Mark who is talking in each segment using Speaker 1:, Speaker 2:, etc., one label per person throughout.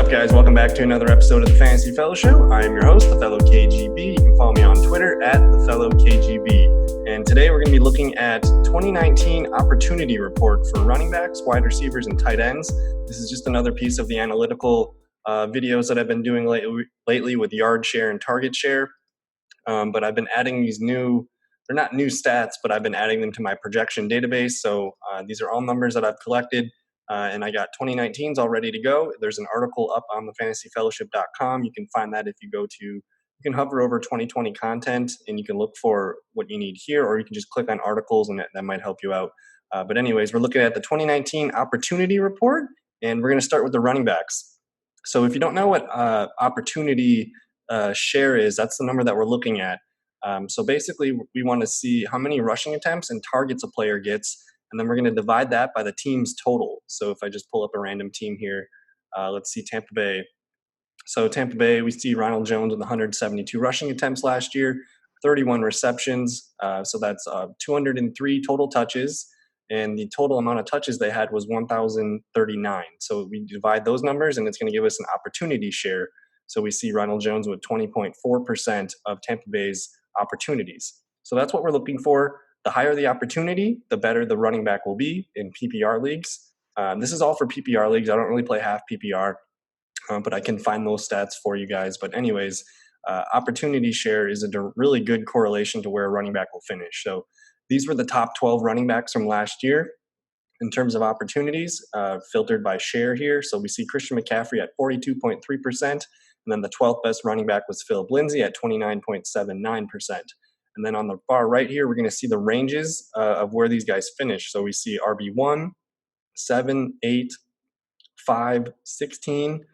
Speaker 1: up, guys? Welcome back to another episode of the Fantasy Fellow Show. I am your host, theFellowKGB. You can follow me on Twitter at theFellowKGB. And today we're going to be looking at 2019 opportunity report for running backs, wide receivers, and tight ends. This is just another piece of the analytical videos that I've been doing lately with yard share and target share. But I've been adding these they're not new stats, but I've been adding them to my projection database. So these are all numbers that I've collected. And I got 2019s all ready to go. There's an article up on thefantasyfellowship.com. You can find that if you can hover over 2020 content and you can look for what you need here, or you can just click on articles and that might help you out. But anyways, we're looking at the 2019 opportunity report, and we're going to start with the running backs. So if you don't know what opportunity share is, that's the number that we're looking at. So basically, we want to see how many rushing attempts and targets a player gets, and then we're going to divide that by the team's total. So if I just pull up a random team here, let's see Tampa Bay. So Tampa Bay, we see Ronald Jones with 172 rushing attempts last year, 31 receptions. So that's 203 total touches, and the total amount of touches they had was 1,039. So we divide those numbers, and it's going to give us an opportunity share. So we see Ronald Jones with 20.4% of Tampa Bay's opportunities. So that's what we're looking for. The higher the opportunity, the better the running back will be in PPR leagues. This is all for PPR leagues. I don't really play half PPR, but I can find those stats for you guys. But anyways, opportunity share is a really good correlation to where a running back will finish. So these were the top 12 running backs from last year in terms of opportunities, filtered by share here. So we see Christian McCaffrey at 42.3%, and then the 12th best running back was Phillip Lindsay at 29.79%. And then on the far right here, we're going to see the ranges of where these guys finish. So we see RB1, 7, 8, 5, 16,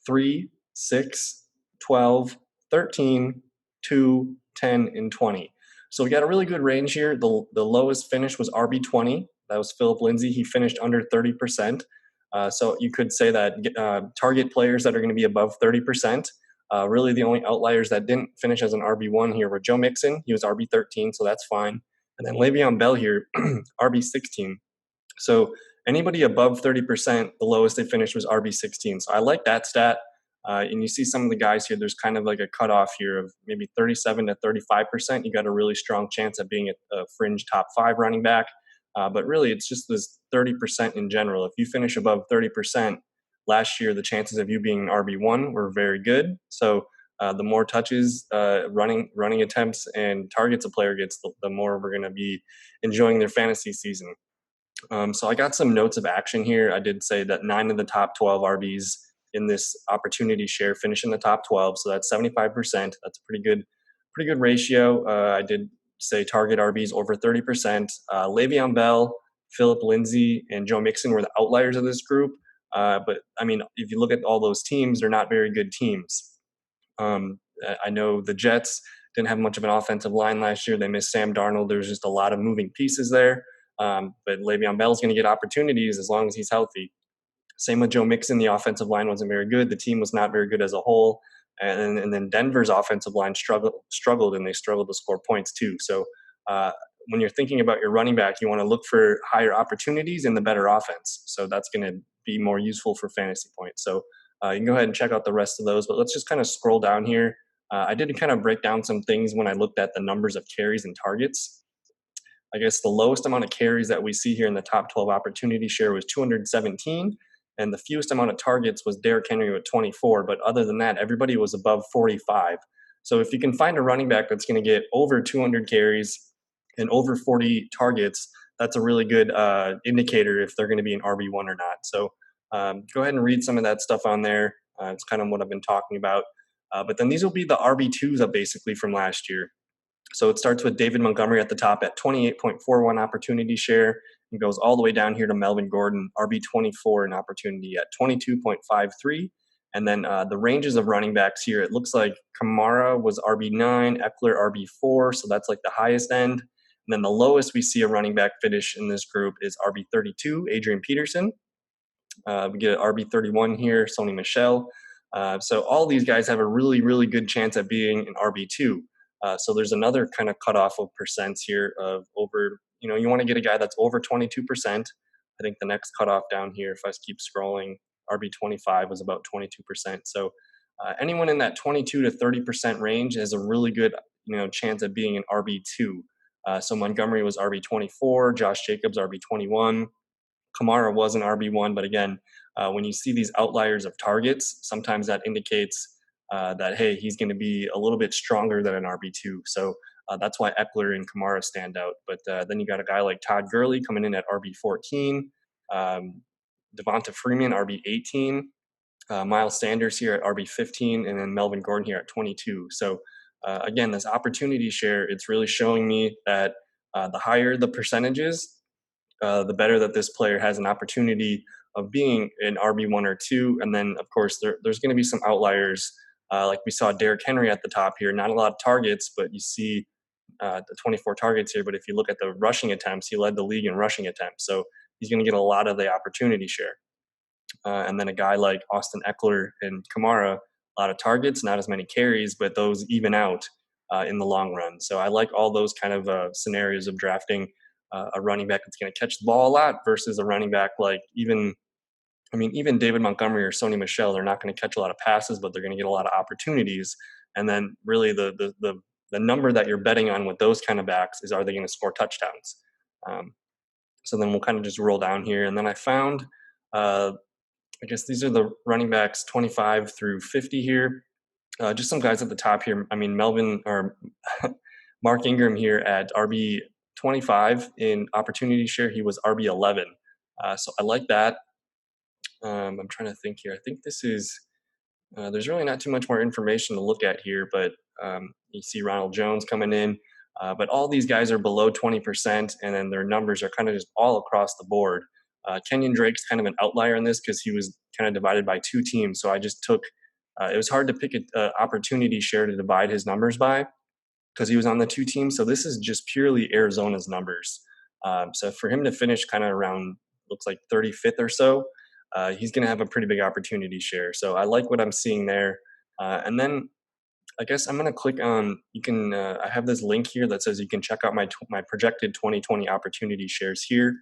Speaker 1: 3, 6, 12, 13, 2, 10, and 20. So we got a really good range here. The lowest finish was RB20. That was Phillip Lindsay. He finished under 30%. So you could say that target players that are going to be above 30%. Really, the only outliers that didn't finish as an RB1 here were Joe Mixon. He was RB13, so that's fine. And then Le'Veon Bell here, RB16. So anybody above 30%, the lowest they finished was RB16. So I like that stat. And you see some of the guys here, there's kind of like a cutoff here of maybe 37 to 35%. You got a really strong chance of being a fringe top 5 running back. But really, it's just this 30% in general. If you finish above 30%, last year, the chances of you being an RB1 were very good. So the more touches, running attempts, and targets a player gets, the more we're going to be enjoying their fantasy season. So I got some notes of action here. I did say that 9 of the top 12 RBs in this opportunity share finish in the top 12. So that's 75%. That's a pretty good ratio. I did say target RBs over 30%. Le'Veon Bell, Phillip Lindsay, and Joe Mixon were the outliers of this group. But I mean, if you look at all those teams, they're not very good teams. I know the Jets didn't have much of an offensive line last year. They missed Sam Darnold. There's just a lot of moving pieces there. But Le'Veon Bell is going to get opportunities as long as he's healthy. Same with Joe Mixon. The offensive line wasn't very good. The team was not very good as a whole. And then Denver's offensive line struggled, and they struggled to score points too. So when you're thinking about your running back, you want to look for higher opportunities and the better offense. So that's going to be more useful for fantasy points. So you can go ahead and check out the rest of those, but let's just kind of scroll down here. I did kind of break down some things when I looked at the numbers of carries and targets. I guess the lowest amount of carries that we see here in the top 12 opportunity share was 217, and the fewest amount of targets was Derrick Henry with 24, but other than that, everybody was above 45. So if you can find a running back that's going to get over 200 carries and over 40 targets, that's a really good indicator if they're going to be an RB1 or not. So go ahead and read some of that stuff on there. It's kind of what I've been talking about. But then these will be the RB2s basically from last year. So it starts with David Montgomery at the top at 28.41 opportunity share and goes all the way down here to Melvin Gordon, RB24 in opportunity at 22.53. And then the ranges of running backs here, it looks like Kamara was RB9, Eckler RB4, so that's like the highest end. And then the lowest we see a running back finish in this group is RB32, Adrian Peterson. We get RB31 here, Sony Michel. So all these guys have a really, really good chance at being an RB2. So there's another kind of cutoff of percents here of over, you want to get a guy that's over 22%. I think the next cutoff down here, if I keep scrolling, RB25 was about 22%. So anyone in that 22 to 30% range has a really good chance of being an RB2. So Montgomery was RB24, Josh Jacobs RB21, Kamara was an RB1, but again, when you see these outliers of targets, sometimes that indicates that, hey, he's going to be a little bit stronger than an RB2. So that's why Eckler and Kamara stand out. But then you got a guy like Todd Gurley coming in at RB14, Devonta Freeman, RB18, Miles Sanders here at RB15, and then Melvin Gordon here at 22. So again, this opportunity share, it's really showing me that the higher the percentages, the better that this player has an opportunity of being an RB1 or 2. And then, of course, there's going to be some outliers. Like we saw Derrick Henry at the top here, not a lot of targets, but you see the 24 targets here. But if you look at the rushing attempts, he led the league in rushing attempts. So he's going to get a lot of the opportunity share. And then a guy like Austin Eckler and Kamara, a lot of targets, not as many carries, but those even out in the long run. So I like all those kind of scenarios of drafting a running back that's going to catch the ball a lot versus a running back like even David Montgomery or Sony Michel. They're not going to catch a lot of passes, but they're going to get a lot of opportunities. And then really the number that you're betting on with those kind of backs is, are they going to score touchdowns? So then we'll kind of just roll down here. And then I found, I guess these are the running backs 25 through 50 here. Just some guys at the top here. I mean, Mark Ingram here at RB25 in opportunity share. He was RB11. So I like that. I'm trying to think here. I think this is, there's really not too much more information to look at here, but you see Ronald Jones coming in. But all these guys are below 20%, and then their numbers are kind of just all across the board. Kenyon Drake's kind of an outlier in this because he was kind of divided by two teams. So I just took, it was hard to pick an opportunity share to divide his numbers by because he was on the two teams. So this is just purely Arizona's numbers. So for him to finish kind of around, looks like 35th or so, he's going to have a pretty big opportunity share. So I like what I'm seeing there. And then I guess I'm going to click on, I have this link here that says you can check out my projected 2020 opportunity shares here.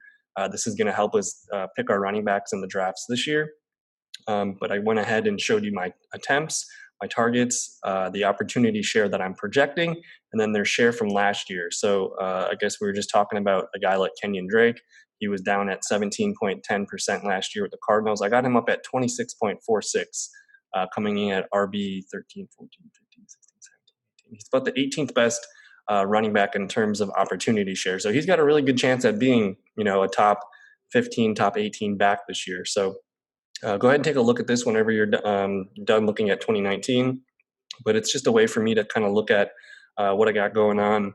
Speaker 1: This is going to help us pick our running backs in the drafts this year. But I went ahead and showed you my attempts, my targets, the opportunity share that I'm projecting, and then their share from last year. So I guess we were just talking about a guy like Kenyon Drake. He was down at 17.10% last year with the Cardinals. I got him up at 26.46, coming in at RB 13, 14, 15, 16, 17, 18. He's about the 18th best running back in terms of opportunity share. So he's got a really good chance at being, a top 15, top 18 back this year. So go ahead and take a look at this whenever you're done looking at 2019. But it's just a way for me to kind of look at what I got going on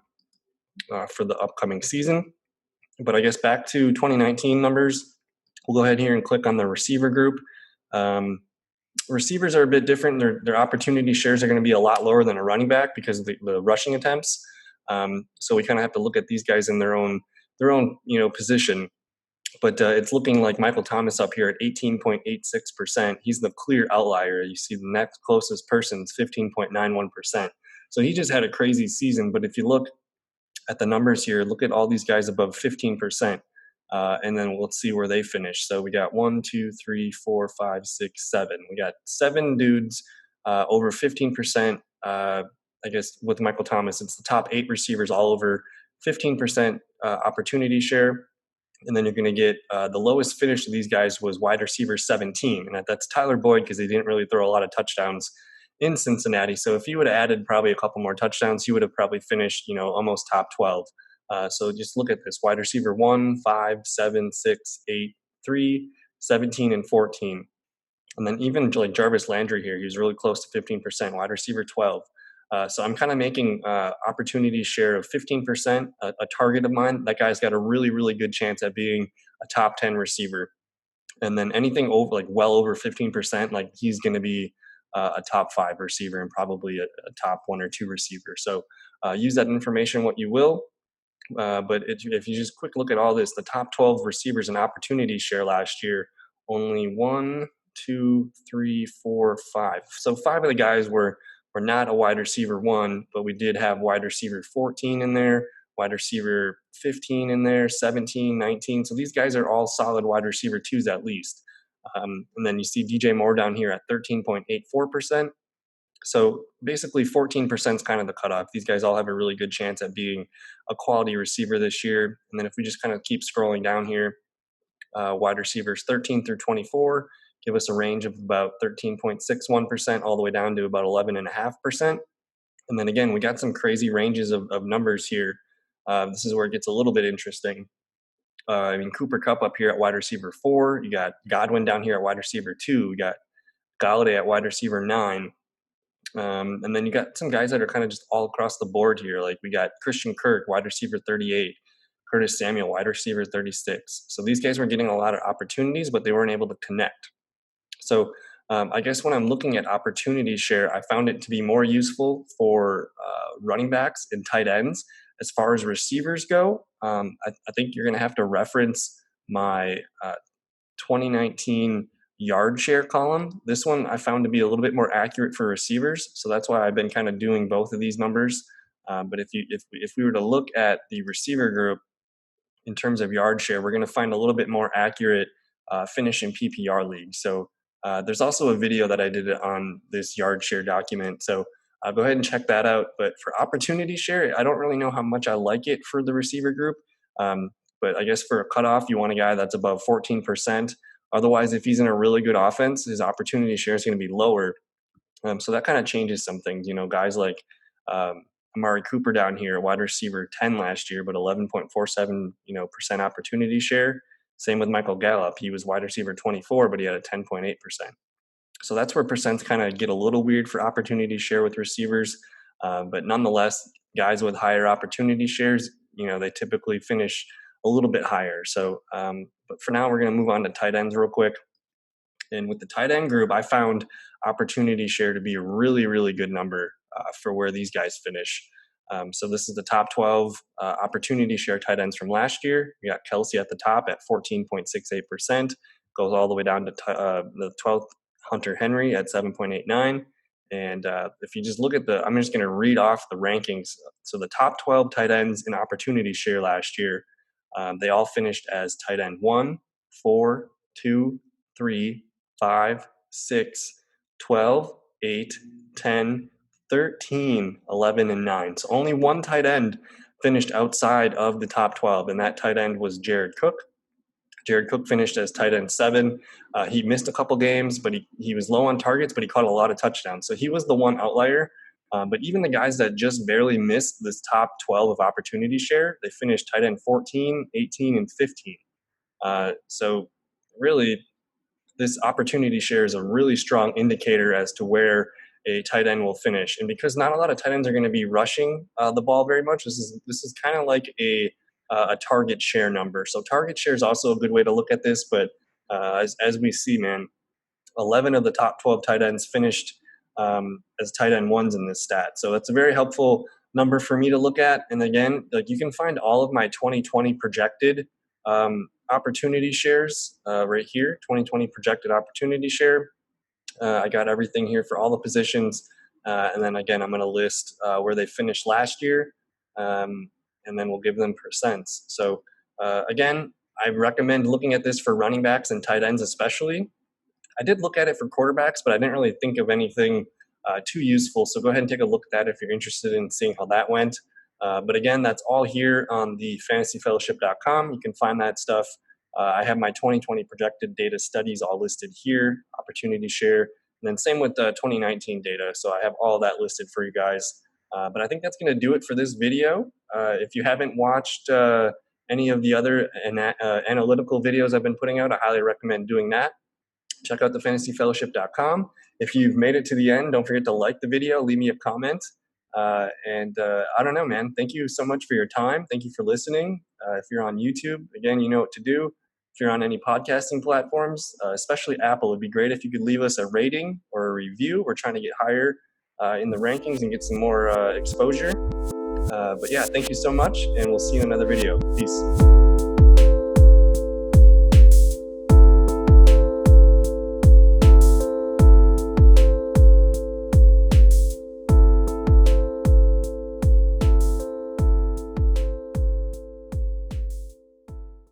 Speaker 1: for the upcoming season. But I guess back to 2019 numbers, we'll go ahead here and click on the receiver group. Receivers are a bit different. Their opportunity shares are going to be a lot lower than a running back because of the rushing attempts. So we kind of have to look at these guys in their own position. But it's looking like Michael Thomas up here at 18.86%. He's the clear outlier. You see the next closest person's 15.91%. So he just had a crazy season. But if you look at the numbers here, look at all these guys above 15%. And then we'll see where they finish. So we got 1, 2, 3, 4, 5, 6, 7. We got 7 dudes over 15%. I guess with Michael Thomas, it's the top 8 receivers all over 15% opportunity share. And then you're going to get the lowest finish of these guys was wide receiver 17. And that's Tyler Boyd because he didn't really throw a lot of touchdowns in Cincinnati. So if he would have added probably a couple more touchdowns, he would have probably finished, almost top 12. So just look at this: wide receiver 1, 5, 7, 6, 8, 3, 17, and 14. And then even like Jarvis Landry here, he was really close to 15%, wide receiver 12. So I'm kind of making opportunity share of 15%, a target of mine. That guy's got a really, really good chance at being a top 10 receiver. And then anything over, like well over 15%, like he's going to be a top 5 receiver and probably a top 1 or 2 receiver. So use that information what you will. But if you just quick look at all this, the top 12 receivers in opportunity share last year, only 1, 2, 3, 4, 5. So 5 of the guys were not a wide receiver 1, but we did have wide receiver 14 in there, wide receiver 15 in there, 17, 19. So these guys are all solid wide receiver 2s at least. And then you see DJ Moore down here at 13.84%. So basically 14% is kind of the cutoff. These guys all have a really good chance at being a quality receiver this year. And then if we just kind of keep scrolling down here, wide receivers 13 through 24 give us a range of about 13.61% all the way down to about 11.5%. And then again, we got some crazy ranges of numbers here. This is where it gets a little bit interesting. Cooper Kupp up here at wide receiver 4. You got Godwin down here at wide receiver 2. We got Galladay at wide receiver 9. And then you got some guys that are kind of just all across the board here. Like we got Christian Kirk, wide receiver 38. Curtis Samuel, wide receiver 36. So these guys were getting a lot of opportunities, but they weren't able to connect. So I guess when I'm looking at opportunity share, I found it to be more useful for running backs and tight ends. As far as receivers go, I think you're going to have to reference my 2019 yard share column. This one I found to be a little bit more accurate for receivers, so that's why I've been kind of doing both of these numbers. But if we were to look at the receiver group in terms of yard share, we're going to find a little bit more accurate finish in PPR leagues. So there's also a video that I did on this yard share document. So go ahead and check that out. But for opportunity share, I don't really know how much I like it for the receiver group. But I guess for a cutoff, you want a guy that's above 14%. Otherwise, if he's in a really good offense, his opportunity share is going to be lower. So that kind of changes some things. Guys like Amari Cooper down here, wide receiver 10 last year, but 11.47% opportunity share. Same with Michael Gallup. He was wide receiver 24, but he had a 10.8%. So that's where percents kind of get a little weird for opportunity share with receivers. But nonetheless, guys with higher opportunity shares, they typically finish a little bit higher. So, but for now, we're going to move on to tight ends real quick. And with the tight end group, I found opportunity share to be a really, really good number for where these guys finish. So this is the top 12 opportunity share tight ends from last year. We got Kelsey at the top at 14.68%, goes all the way down to the 12th, Hunter Henry at 7.89. And if you just look at I'm just going to read off the rankings. So the top 12 tight ends in opportunity share last year, they all finished as tight end 1, 4, 2, 3, 5, 6, 12, 8, 10, 13, 11, and 9. So only one tight end finished outside of the top 12, and that tight end was Jared Cook. Jared Cook finished as tight end 7. He missed a couple games, but he was low on targets, but he caught a lot of touchdowns. So he was the one outlier. But even the guys that just barely missed this top 12 of opportunity share, they finished tight end 14, 18, and 15. So really, this opportunity share is a really strong indicator as to where a tight end will finish. And because not a lot of tight ends are going to be rushing the ball very much, this is kind of like a target share number. So target share is also a good way to look at this. But as we see, man, 11 of the top 12 tight ends finished as tight end 1s in this stat. So that's a very helpful number for me to look at. And again, like you can find all of my 2020 projected opportunity shares right here, 2020 projected opportunity share. I got everything here for all the positions. And then again, I'm going to list where they finished last year. And then we'll give them percents. So again, I recommend looking at this for running backs and tight ends especially. I did look at it for quarterbacks, but I didn't really think of anything too useful. So go ahead and take a look at that if you're interested in seeing how that went. But again, that's all here on the fantasyfellowship.com. You can find that stuff. I have my 2020 projected data studies all listed here, opportunity share, and then same with the 2019 data. So I have all that listed for you guys. But I think that's going to do it for this video. If you haven't watched any of the other analytical videos I've been putting out, I highly recommend doing that. Check out thefantasyfellowship.com. If you've made it to the end, don't forget to like the video, leave me a comment. And I don't know, man. Thank you so much for your time. Thank you for listening. If you're on YouTube, again, you know what to do. If you're on any podcasting platforms, especially Apple, it'd be great if you could leave us a rating or a review. We're trying to get higher in the rankings and get some more exposure. But yeah, thank you so much, and we'll see you in another video. Peace.